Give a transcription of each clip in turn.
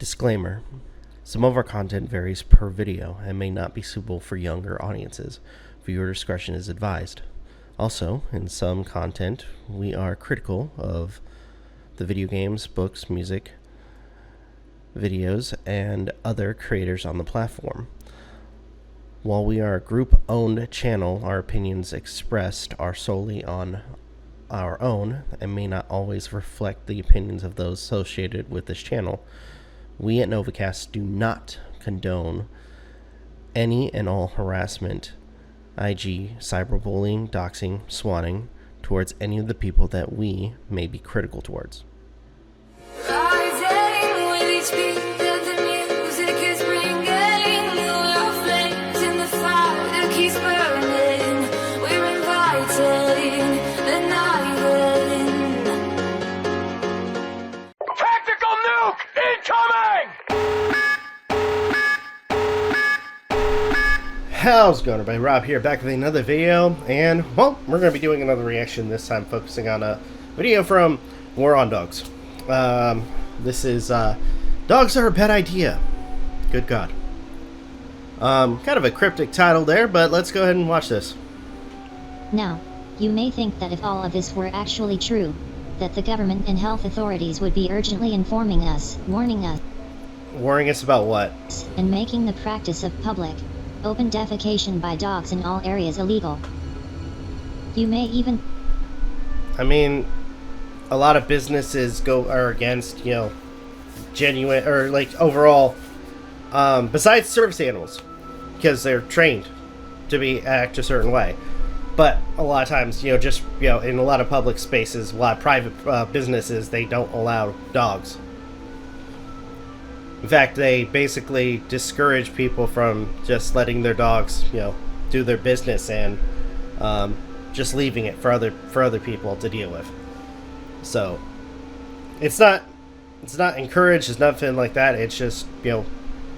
Disclaimer. Some of our content varies per video and may not be suitable for younger audiences. Viewer discretion is advised. Also, in some content, we are critical of the video games, books, music, videos, and other creators on the platform. While we are a group-owned channel, our opinions expressed are solely on our own and may not always reflect the opinions of those associated with this channel. We at Novakast do not condone any and all harassment, IG, cyberbullying, doxing, swatting towards any of the people that we may be critical towards. How's it going, everybody? Rob here, back with another video, and, well, we're going to be doing another reaction, this time focusing on a video from War on Dogs. This is, Dogs Are a Bad Idea. Good God. Kind of a cryptic title there, but let's go ahead and watch this. Now, you may think that if all of this were actually true, that the government and health authorities would be urgently informing us, warning us. Warning us about what? And making the practice of public, open defecation by dogs in all areas illegal. You may even... I mean, a lot of businesses are against, you know, genuine, or like overall, besides service animals, because they're trained to act a certain way. But a lot of times, you know, just, you know, in a lot of public spaces, a lot of private businesses, they don't allow dogs. In fact, they basically discourage people from just letting their dogs, you know, do their business and just leaving it for other people to deal with. So it's not encouraged. It's nothing like that. It's just, you know,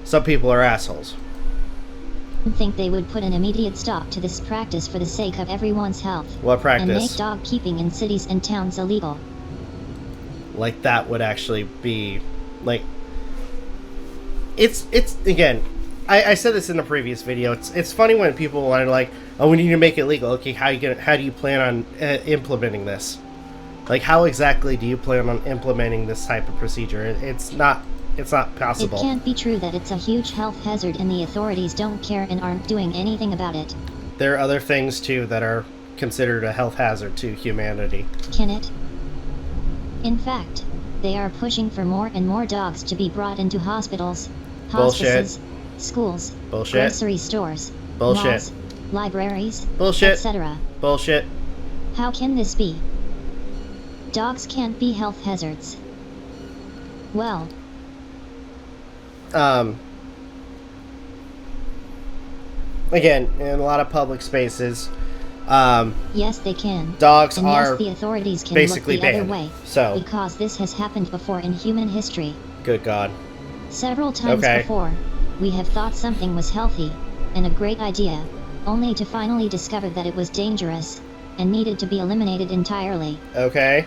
some people are assholes. Think they would put an immediate stop to this practice for the sake of everyone's health. What practice? And make dog keeping in cities and towns illegal. Like that would actually be like. It's again, I said this in the previous video. It's funny when people want to like, oh, we need to make it legal. Okay, how do you plan on implementing this? Like, how exactly do you plan on implementing this type of procedure? It's not possible. It can't be true that it's a huge health hazard and the authorities don't care and aren't doing anything about it. There are other things too that are considered a health hazard to humanity. Can it? In fact, they are pushing for more and more dogs to be brought into hospitals, hospices, schools, grocery stores, malls, libraries, etc. Bullshit. How can this be? Dogs can't be health hazards. Well, again, in a lot of public spaces, yes, they can. Dogs and are yes, the authorities can basically look the banned. other way, so because this has happened before in human history. Good God. Several times before, we have thought something was healthy and a great idea, only to finally discover that it was dangerous and needed to be eliminated entirely. Okay.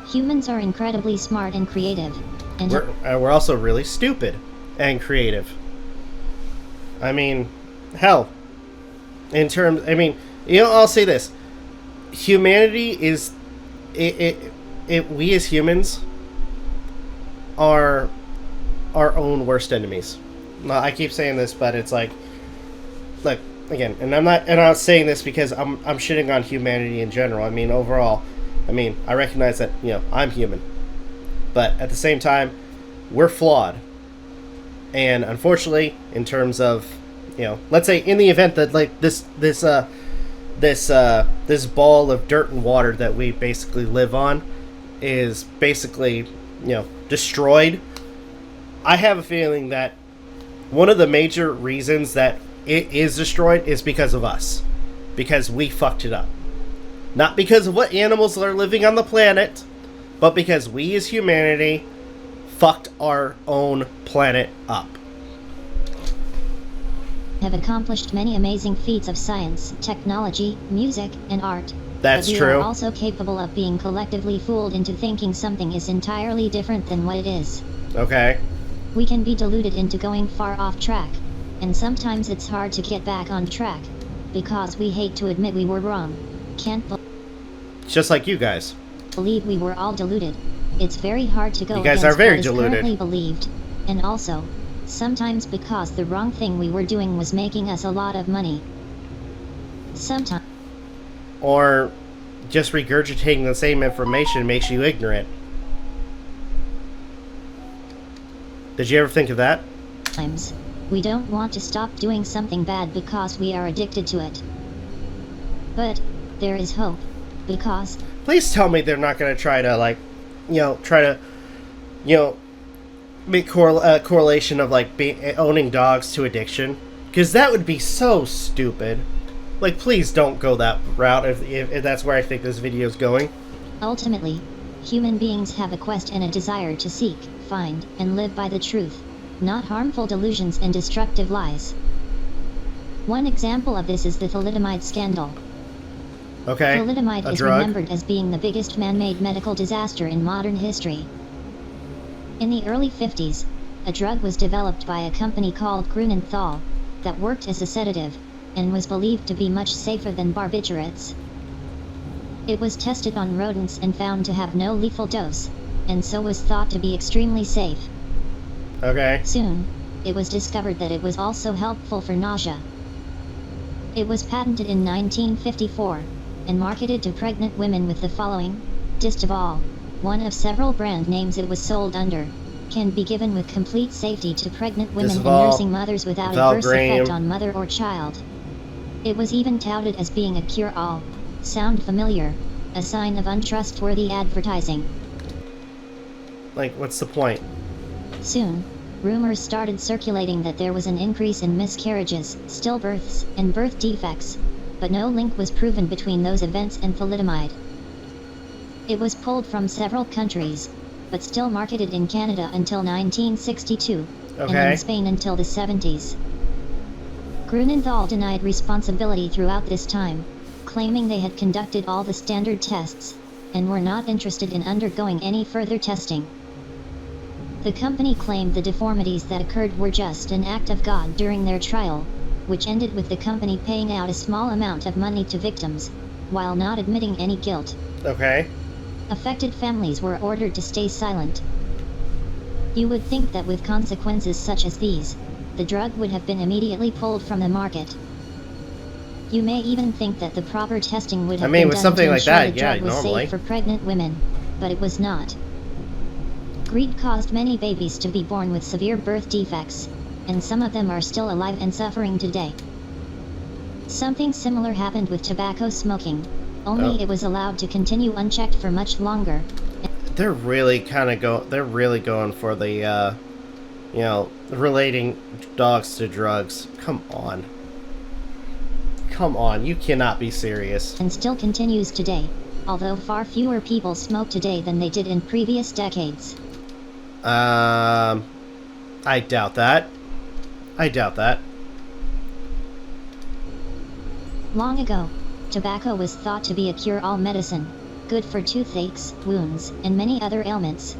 Humans are incredibly smart and creative, and we're also really stupid and creative. I mean, hell. In terms, I mean, you know, I'll say this: humanity is, we as humans are our own worst enemies. Now, I keep saying this, but it's like, look, again, and I'm not saying this because I'm shitting on humanity in general. I mean, overall, I mean, I recognize that, you know, I'm human, but at the same time, we're flawed. And unfortunately, in terms of, you know, let's say in the event that like this ball of dirt and water that we basically live on is basically, you know, destroyed, I have a feeling that one of the major reasons that it is destroyed is because of us. Because we fucked it up. Not because of what animals are living on the planet, but because we as humanity fucked our own planet up. Have accomplished many amazing feats of science, technology, music, and art. That's but we true. are also capable of being collectively fooled into thinking something is entirely different than what it is. Okay. We can be deluded into going far off track, and sometimes it's hard to get back on track, because we hate to admit we were wrong. Can't Just like you guys. Believe we were all deluded. It's very hard to go You guys against are very what is deluded. currently believed, and also, sometimes because the wrong thing we were doing was making us a lot of money. Sometimes. Or just regurgitating the same information makes you ignorant. Did you ever think of that? Sometimes, we don't want to stop doing something bad because we are addicted to it. But, there is hope, because... Please tell me they're not going to try to, like, make correlation of, like, owning dogs to addiction. Because that would be so stupid. Like, please don't go that route if that's where I think this video is going. Ultimately, human beings have a quest and a desire to seek, find, and live by the truth, not harmful delusions and destructive lies. One example of this is the thalidomide scandal. Okay, Thalidomide is drug. remembered as being the biggest man-made medical disaster in modern history. In the early 50s, a drug was developed by a company called Grunenthal that worked as a sedative, and was believed to be much safer than barbiturates. It was tested on rodents and found to have no lethal dose, and so was thought to be extremely safe. Okay. Soon, it was discovered that it was also helpful for nausea. It was patented in 1954, and marketed to pregnant women with the following: Distaval, one of several brand names it was sold under, can be given with complete safety to pregnant women and nursing mothers without adverse effect on mother or child. It was even touted as being a cure-all. Sound familiar? A sign of untrustworthy advertising. Like, what's the point? Soon, rumors started circulating that there was an increase in miscarriages, stillbirths, and birth defects, but no link was proven between those events and thalidomide. It was pulled from several countries, but still marketed in Canada until 1962, and in Spain until the 70s. Grunenthal denied responsibility throughout this time, claiming they had conducted all the standard tests, and were not interested in undergoing any further testing. The company claimed the deformities that occurred were just an act of God during their trial, which ended with the company paying out a small amount of money to victims, while not admitting any guilt. Okay. Affected families were ordered to stay silent. You would think that with consequences such as these, the drug would have been immediately pulled from the market. You may even think that the proper testing would have been with done something to like ensure that, the drug was normally. safe for pregnant women, but it was not. Greed caused many babies to be born with severe birth defects, and some of them are still alive and suffering today. Something similar happened with tobacco smoking, only it was allowed to continue unchecked for much longer. They're really going for the, relating dogs to drugs. Come on. Come on, you cannot be serious. And still continues today, although far fewer people smoke today than they did in previous decades. I doubt that. I doubt that. Long ago, tobacco was thought to be a cure-all medicine, good for toothaches, wounds, and many other ailments.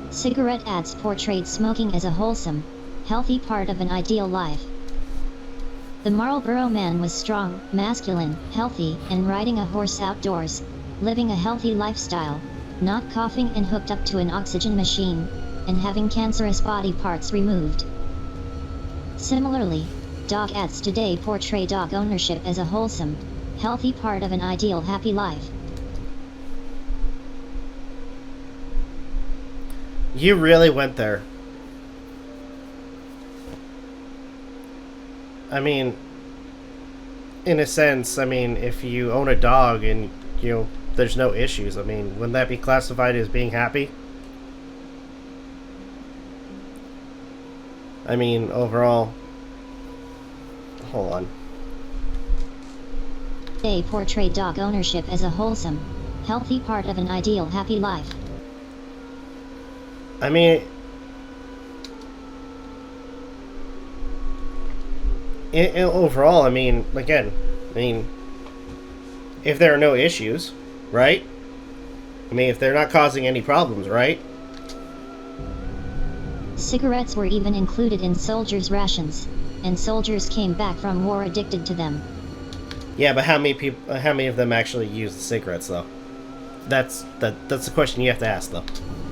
Cigarette ads portrayed smoking as a wholesome, healthy part of an ideal life. The Marlboro Man was strong, masculine, healthy, and riding a horse outdoors, living a healthy lifestyle, not coughing and hooked up to an oxygen machine, and having cancerous body parts removed. Similarly, dog ads today portray dog ownership as a wholesome, healthy part of an ideal happy life. You really went there. I mean, in a sense, if you own a dog and, there's no issues, wouldn't that be classified as being happy? Overall... Hold on. They portray dog ownership as a wholesome, healthy part of an ideal happy life. Overall, again, if there are no issues, right? If they're not causing any problems, right? Cigarettes were even included in soldiers' rations, and soldiers came back from war addicted to them. Yeah, but how many of them actually use the cigarettes, though? That's the question you have to ask, though.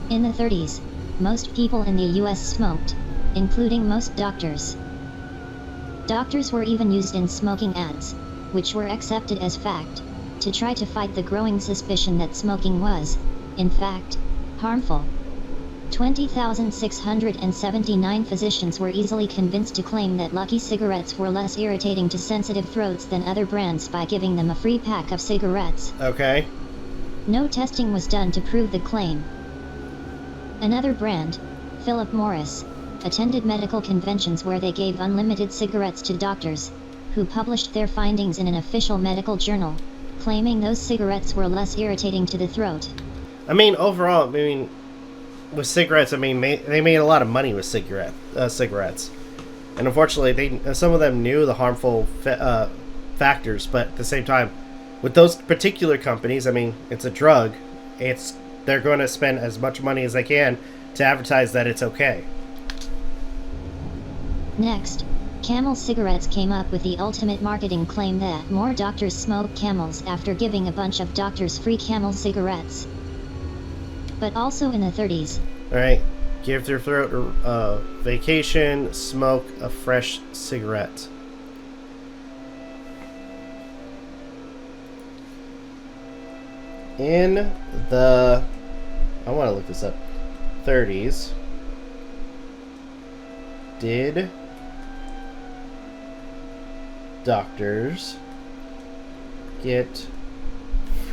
In the 30s, most people in the US smoked, including most doctors. Doctors were even used in smoking ads, which were accepted as fact, to try to fight the growing suspicion that smoking was, in fact, harmful. 20,679 physicians were easily convinced to claim that Lucky cigarettes were less irritating to sensitive throats than other brands by giving them a free pack of cigarettes. Okay. No testing was done to prove the claim. Another brand, Philip Morris, attended medical conventions where they gave unlimited cigarettes to doctors, who published their findings in an official medical journal, claiming those cigarettes were less irritating to the throat. I mean, overall, with cigarettes, they made a lot of money with cigarettes. And unfortunately, some of them knew the harmful factors, but at the same time, with those particular companies, it's a drug. They're going to spend as much money as they can to advertise that it's okay. Next, Camel cigarettes came up with the ultimate marketing claim that more doctors smoke Camels after giving a bunch of doctors free Camel cigarettes. But also in the 30s. Alright, give your throat a vacation, smoke a fresh cigarette. In the, I want to look this up, 30s, did doctors get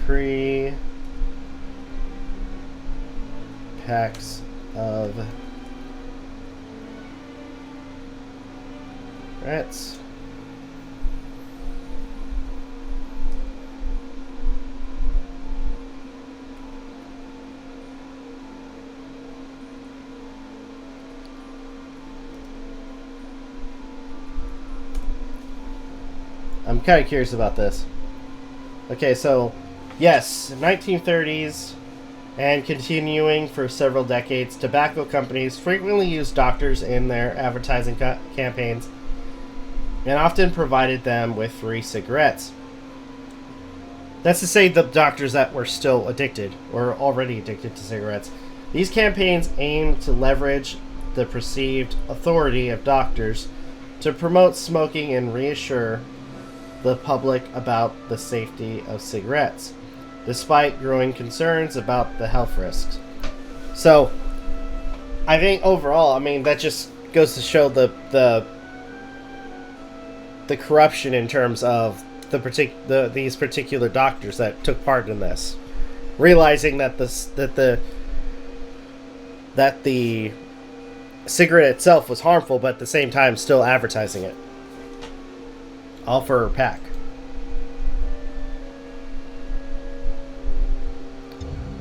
free packs of rats? I'm kind of curious about this. Okay, so yes, 1930s and continuing for several decades, tobacco companies frequently used doctors in their advertising campaigns and often provided them with free cigarettes. That's to say, the doctors that were still addicted or already addicted to cigarettes. These campaigns aimed to leverage the perceived authority of doctors to promote smoking and reassure the public about the safety of cigarettes, despite growing concerns about the health risks. So, I think overall, that just goes to show the corruption in terms of these particular doctors that took part in this, realizing that the cigarette itself was harmful, but at the same time still advertising it. All for a pack.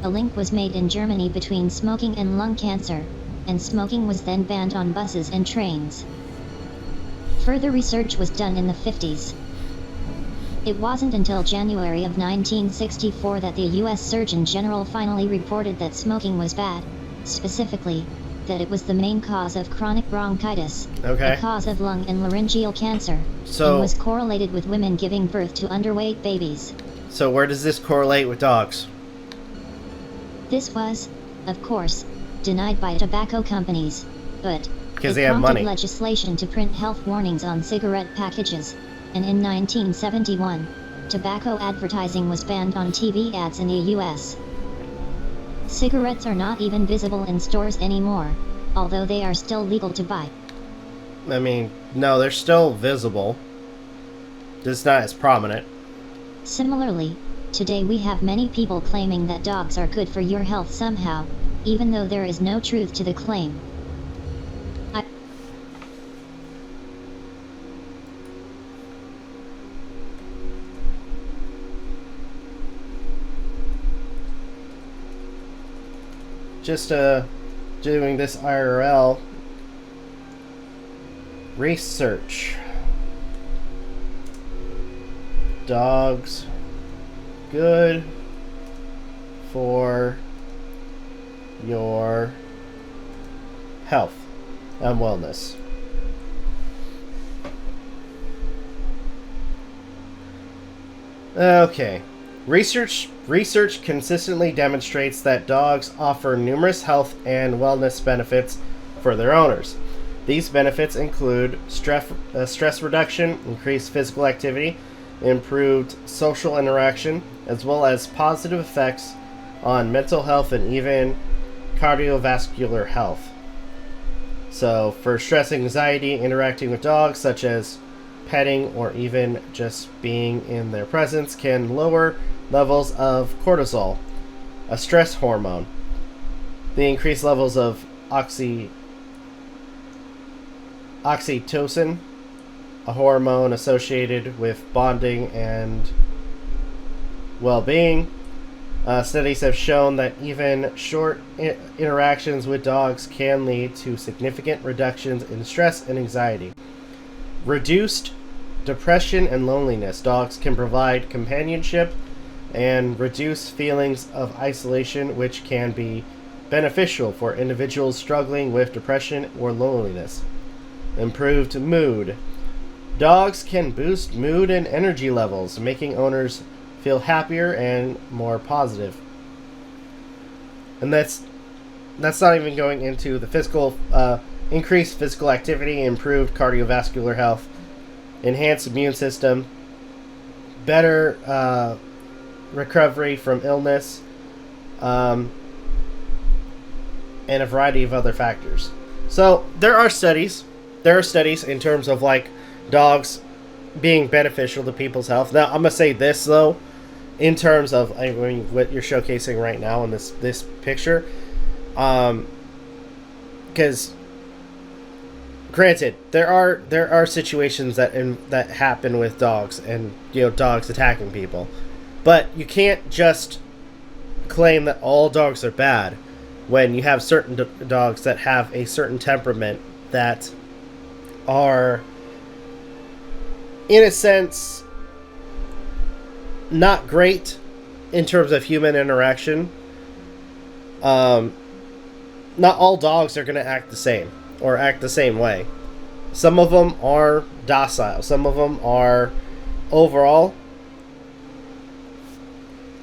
A link was made in Germany between smoking and lung cancer, and smoking was then banned on buses and trains. Further research was done in the 50s. It wasn't until January of 1964 that the US Surgeon General finally reported that smoking was bad, specifically, that it was the main cause of chronic bronchitis, okay, a cause of lung and laryngeal cancer, and was correlated with women giving birth to underweight babies. So where does this correlate with dogs? This was, of course, denied by tobacco companies, but because it they have prompted money. Legislation to print health warnings on cigarette packages, and in 1971, tobacco advertising was banned on TV ads in the US. Cigarettes are not even visible in stores anymore, although they are still legal to buy. No, they're still visible. Just not as prominent. Similarly, today we have many people claiming that dogs are good for your health somehow, even though there is no truth to the claim. Just doing this IRL research. Dogs good for your health. wellness. Okay. Research consistently demonstrates that dogs offer numerous health and wellness benefits for their owners. These benefits include stress reduction, increased physical activity, improved social interaction, as well as positive effects on mental health and even cardiovascular health. So, for stress and anxiety, interacting with dogs, such as petting or even just being in their presence, can lower levels of cortisol, a stress hormone. The increased levels of oxytocin, a hormone associated with bonding and well-being. Studies have shown that even short interactions with dogs can lead to significant reductions in stress and anxiety. Reduced depression and loneliness. Dogs can provide companionship and reduce feelings of isolation, which can be beneficial for individuals struggling with depression or loneliness. Improved mood. Dogs can boost mood and energy levels, making owners feel happier and more positive. And that's not even going into the physical, increased physical activity, improved cardiovascular health, enhanced immune system, better recovery from illness, and a variety of other factors. So there are studies in terms of like dogs being beneficial to people's health. Now I'm gonna say this though, in terms of what you're showcasing right now in this picture, because granted there are situations that happen with dogs and dogs attacking people, but you can't just claim that all dogs are bad when you have certain dogs that have a certain temperament that are, in a sense, not great in terms of human interaction. Not all dogs are going to act the same or act the same way. Some of them are docile. Some of them are, overall,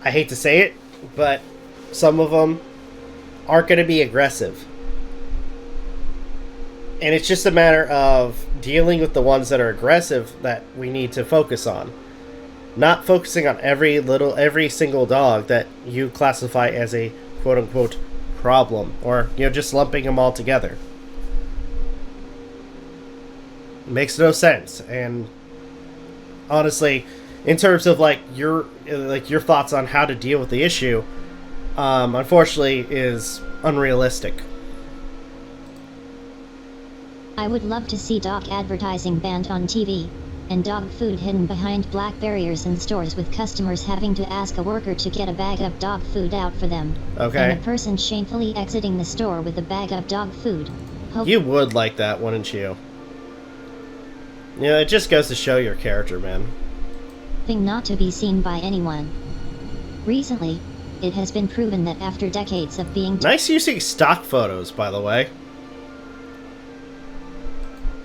I hate to say it, but some of them aren't going to be aggressive. And it's just a matter of dealing with the ones that are aggressive that we need to focus on. Not focusing on every single dog that you classify as a quote-unquote problem, or just lumping them all together. It makes no sense. And honestly, in terms of your thoughts on how to deal with the issue, unfortunately is unrealistic. I would love to see dog advertising banned on TV, and dog food hidden behind black barriers in stores, with customers having to ask a worker to get a bag of dog food out for them. Okay. And a person shamefully exiting the store with a bag of dog food. You would like that, wouldn't you? It just goes to show your character, man. Thing not to be seen by anyone. Recently, it has been proven that after decades of being nice using stock photos, by the way.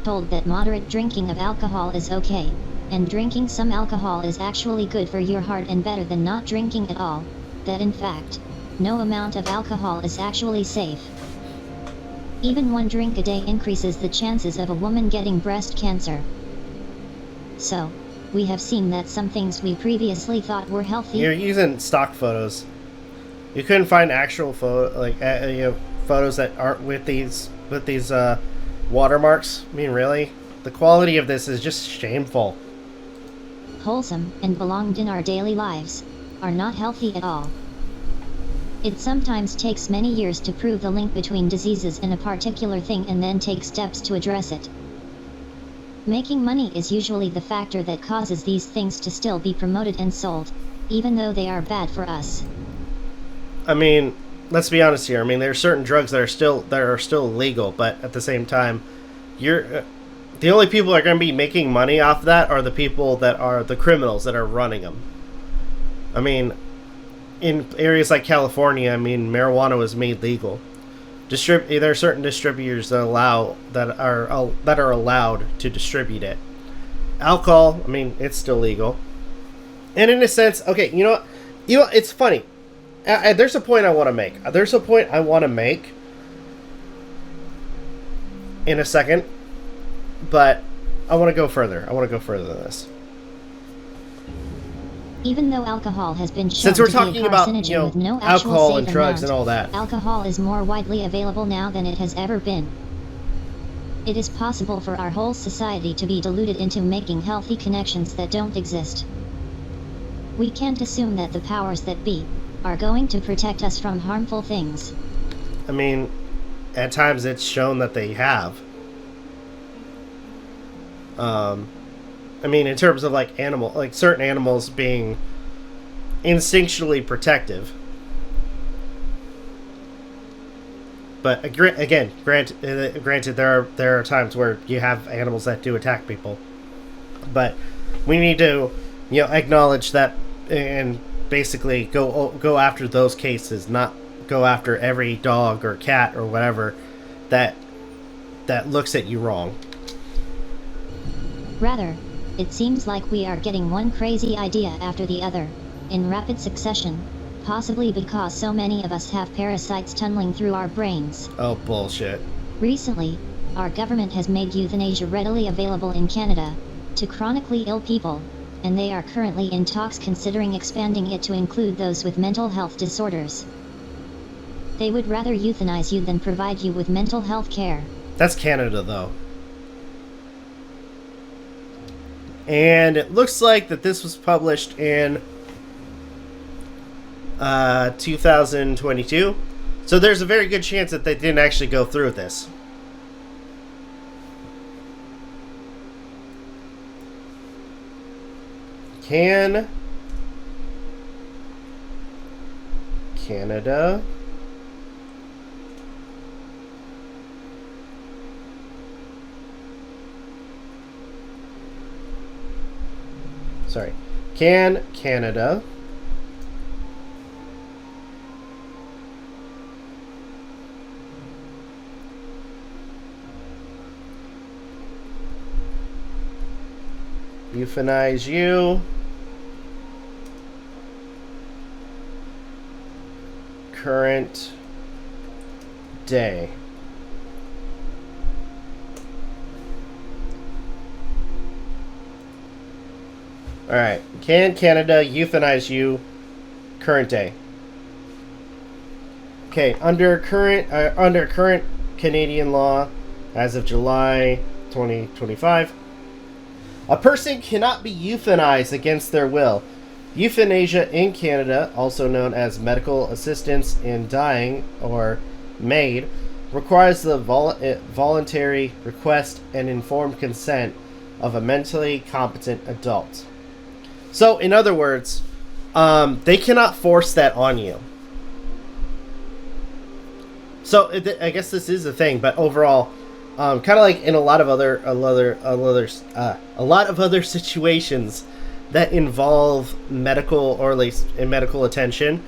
Told that moderate drinking of alcohol is okay, and drinking some alcohol is actually good for your heart and better than not drinking at all, that in fact, no amount of alcohol is actually safe. Even 1 drink a day increases the chances of a woman getting breast cancer. So, we have seen that some things we previously thought were healthy. You're using stock photos. You couldn't find actual photos that aren't with these watermarks. I mean, really? The quality of this is just shameful. Wholesome and belonged in our daily lives, are not healthy at all. It sometimes takes many years to prove the link between diseases in a particular thing and then take steps to address it. Making money is usually the factor that causes these things to still be promoted and sold, even though they are bad for us. I mean, let's be honest here. I mean, there are certain drugs that are still legal, but at the same time, the only people that are going to be making money off that are the people that are the criminals that are running them. I mean, in areas like California, I mean, marijuana was made legal. There are certain distributors that are allowed to distribute it. Alcohol, I mean, it's still legal. And in a sense, okay, you know what? It's funny. There's a point I want to make. In a second, but I want to go further. Than this. Even though alcohol has been shown Since we're to be talking a about, carcinogen with no alcohol actual and safe drugs amount, and all that, alcohol is more widely available now than it has ever been. It is possible for our whole society to be deluded into making healthy connections that don't exist. We can't assume that the powers that be are going to protect us from harmful things. I mean, at times it's shown that they have. I mean, in terms of like certain animals being instinctually protective. But again, granted, there are times where you have animals that do attack people. But we need to, acknowledge that and basically go after those cases, not go after every dog or cat or whatever that looks at you wrong. Rather, it seems like we are getting one crazy idea after the other, in rapid succession, possibly because so many of us have parasites tunneling through our brains. Oh, bullshit. Recently, our government has made euthanasia readily available in Canada to chronically ill people, and they are currently in talks considering expanding it to include those with mental health disorders. They would rather euthanize you than provide you with mental health care. That's Canada, though. And it looks like that this was published in 2022. So there's a very good chance that they didn't actually go through with this. Canada Can Canada euthanize you current day? Alright. Can Canada euthanize you current day? Okay, under current Canadian law, as of July 2025, a person cannot be euthanized against their will. Euthanasia in Canada, also known as medical assistance in dying or MAID, requires the voluntary request and informed consent of a mentally competent adult. So, in other words, they cannot force that on you. So, I guess this is a thing, but overall, kind of like in a lot of other situations that involve medical, or at least in medical attention,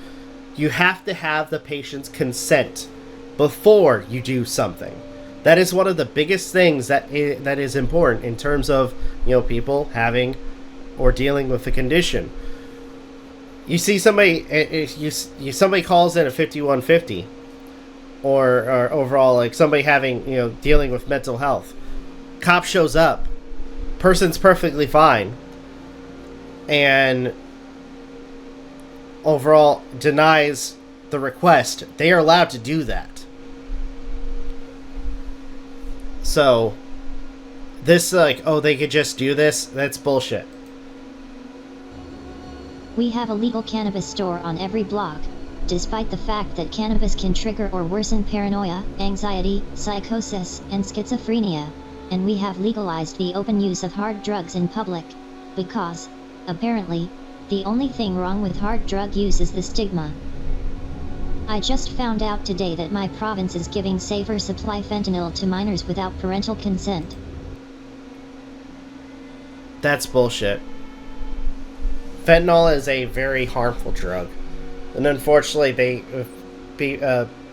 you have to have the patient's consent before you do something. That is one of the biggest things that is important in terms of people having or dealing with the condition. You see somebody, somebody calls in a 5150, or overall, like somebody having, dealing with mental health. Cop shows up, person's perfectly fine, and overall denies the request. They are allowed to do that. So, this, they could just do this, that's bullshit. We have a legal cannabis store on every block, despite the fact that cannabis can trigger or worsen paranoia, anxiety, psychosis, and schizophrenia, and we have legalized the open use of hard drugs in public, because, apparently, the only thing wrong with hard drug use is the stigma. I just found out today that my province is giving safer supply fentanyl to minors without parental consent. That's bullshit. Fentanyl is a very harmful drug, and unfortunately,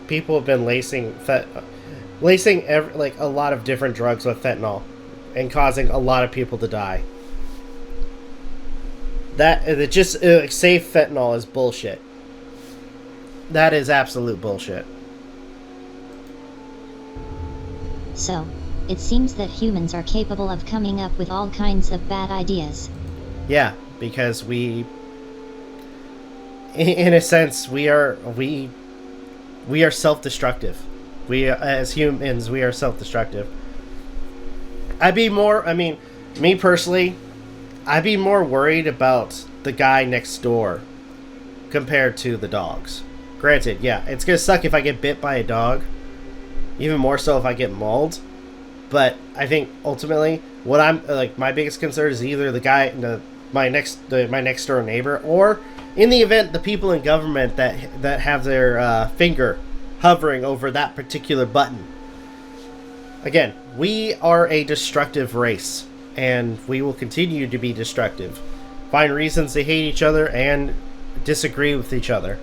people have been lacing like a lot of different drugs with fentanyl and causing a lot of people to die. Safe fentanyl is bullshit. That is absolute bullshit. So, it seems that humans are capable of coming up with all kinds of bad ideas. Yeah, because we, in a sense, we are self-destructive. We, as humans, we are self-destructive. Me personally, I'd be more worried about the guy next door compared to the dogs. Granted, yeah, it's gonna suck if I get bit by a dog. Even more so if I get mauled. But I think ultimately, what I'm like, my biggest concern is either the guy, my next door neighbor, or in the event the people in government that have their finger hovering over that particular button. Again, we are a destructive race, and we will continue to be destructive. Find reasons to hate each other and disagree with each other.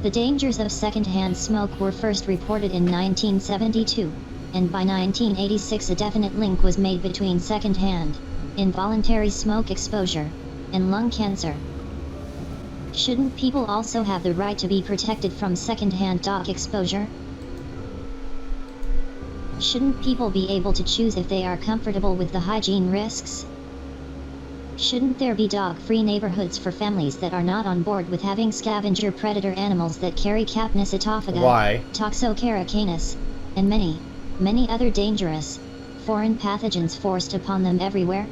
The dangers of secondhand smoke were first reported in 1972, and by 1986 a definite link was made between secondhand, involuntary smoke exposure, and lung cancer. Shouldn't people also have the right to be protected from secondhand dog exposure? Shouldn't people be able to choose if they are comfortable with the hygiene risks? Shouldn't there be dog-free neighborhoods for families that are not on board with having scavenger predator animals that carry Capnus etophaga, Toxocara canis, and many, many other dangerous, foreign pathogens forced upon them everywhere?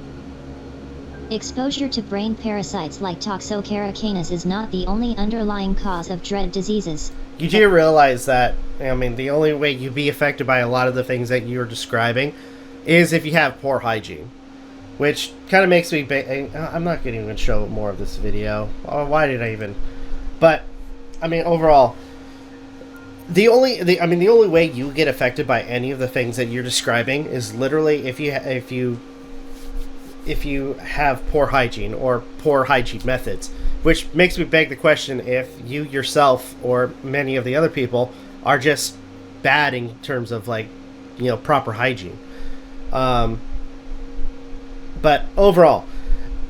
Exposure to brain parasites like Toxocara canis is not the only underlying cause of dread diseases. You do realize that, the only way you'd be affected by a lot of the things that you're describing is if you have poor hygiene. Which kind of makes me... I'm not going to even show more of this video. Why did I even... But, overall, the only way you get affected by any of the things that you're describing is literally if you have poor hygiene or poor hygiene methods. Which makes me beg the question if you yourself or many of the other people are just bad in terms of, proper hygiene. But overall,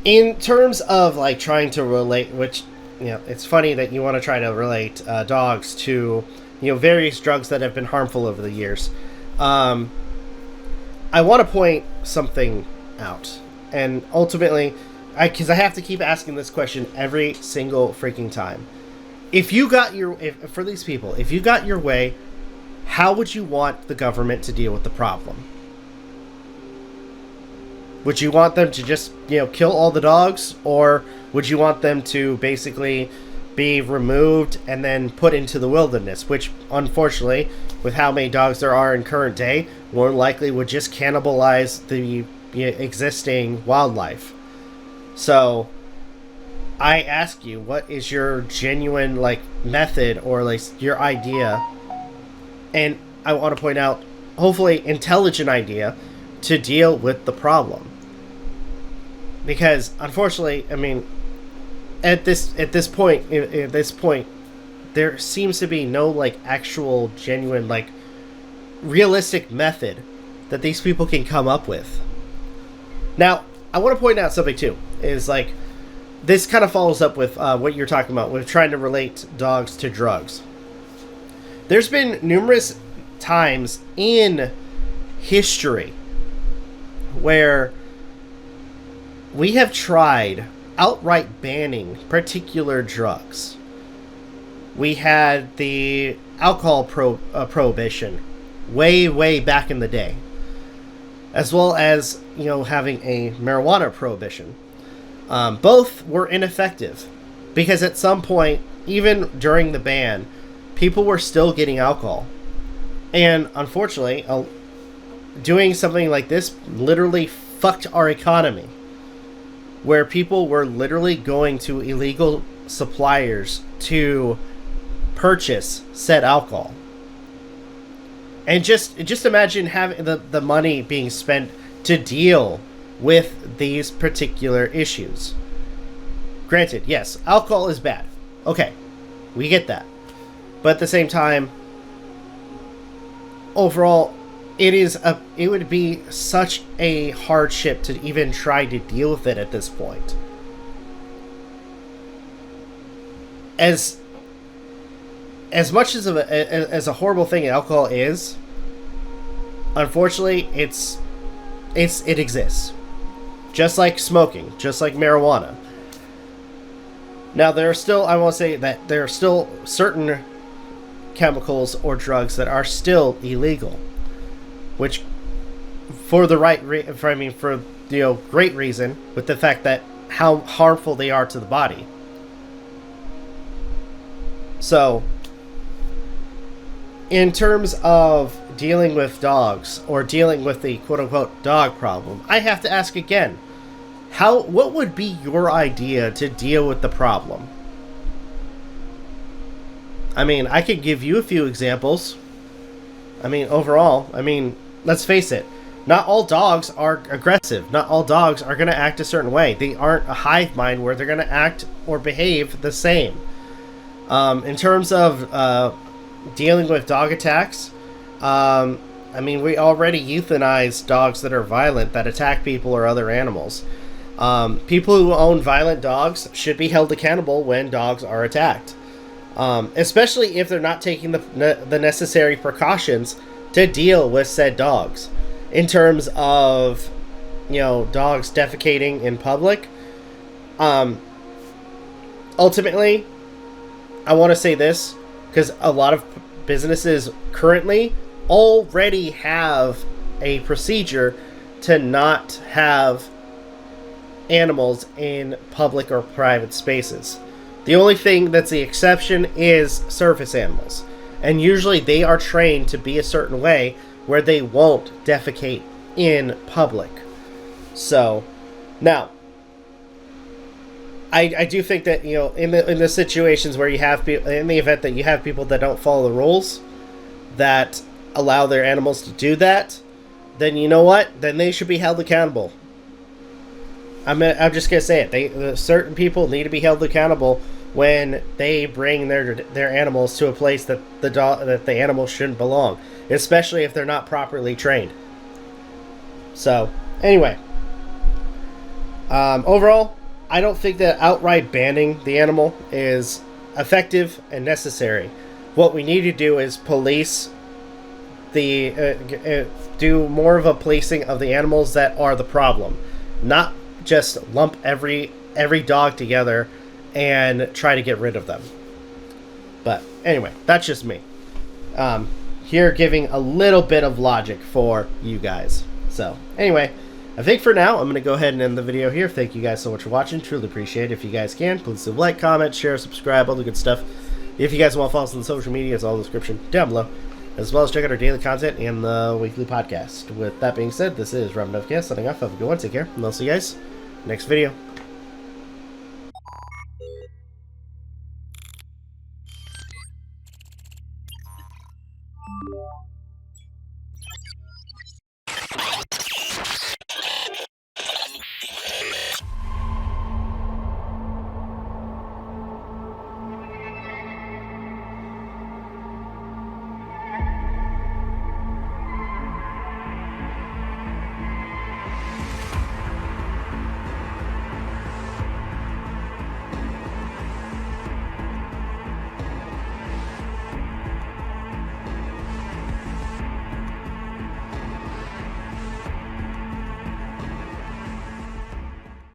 in terms of trying to relate, which it's funny that you want to try to relate dogs to various drugs that have been harmful over the years. I want to point something out, and ultimately, because I have to keep asking this question every single freaking time. If you got for these people, if you got your way, how would you want the government to deal with the problem? Would you want them to just, kill all the dogs? Or would you want them to basically be removed and then put into the wilderness? Which, unfortunately, with how many dogs there are in current day, more likely would just cannibalize the existing wildlife. So, I ask you, what is your genuine, method or, your idea? And I want to point out, hopefully, intelligent idea to deal with the problem. Because, unfortunately, at this point, there seems to be no, actual, genuine, realistic method that these people can come up with. Now, I want to point out something, too, is, this kind of follows up with what you're talking about, with trying to relate dogs to drugs. There's been numerous times in history where we have tried outright banning particular drugs. We had the alcohol prohibition way back in the day, as well as having a marijuana prohibition. Both were ineffective because at some point, even during the ban, people were still getting alcohol, and unfortunately, doing something like this literally fucked our economy, where people were literally going to illegal suppliers to purchase said alcohol. And just imagine having the money being spent to deal with these particular issues. Granted, yes, alcohol is bad. Okay. We get that. But at the same time, overall, it would be such a hardship to even try to deal with it at this point. As much as a horrible thing alcohol is, unfortunately, it exists. Just like smoking, just like marijuana. Now, there are still, I want to say that there are still certain chemicals or drugs that are still illegal, which, for the for great reason, with the fact that how harmful they are to the body. So, in terms of dealing with dogs, or dealing with the quote-unquote dog problem, I have to ask again, what would be your idea to deal with the problem? I mean, I could give you a few examples. I mean, overall, let's face it, not all dogs are aggressive. Not all dogs are going to act a certain way. They aren't a hive mind where they're going to act or behave the same. In terms of dealing with dog attacks, we already euthanize dogs that are violent, that attack people or other animals. People who own violent dogs should be held accountable when dogs are attacked. Especially if they're not taking the necessary precautions to deal with said dogs. In terms of, dogs defecating in public, ultimately, I want to say this, because a lot of businesses currently already have a procedure to not have animals in public or private spaces. The only thing that's the exception is service animals. And usually they are trained to be a certain way where they won't defecate in public. So, now, I do think that, in the situations where you have people, in the event that you have people that don't follow the rules, that allow their animals to do that, then you know what? Then they should be held accountable. I'm just gonna say it. Certain people need to be held accountable when they bring their animals to a place that the animal shouldn't belong, especially if they're not properly trained. So, anyway, overall, I don't think that outright banning the animal is effective and necessary. What we need to do is police do more of a policing of the animals that are the problem, not just lump every dog together and try to get rid of them. But anyway, that's just me. Here giving a little bit of logic for you guys. So anyway, I think for now, I'm going to go ahead and end the video here. Thank you guys so much for watching. Truly appreciate it. If you guys can, please leave a like, comment, share, subscribe, all the good stuff. If you guys want to follow us on social media, it's all in the description down below. As well as check out our daily content and the weekly podcast. With that being said, this is Novakast signing off. Have a good one. Take care. And I'll see you guys next video.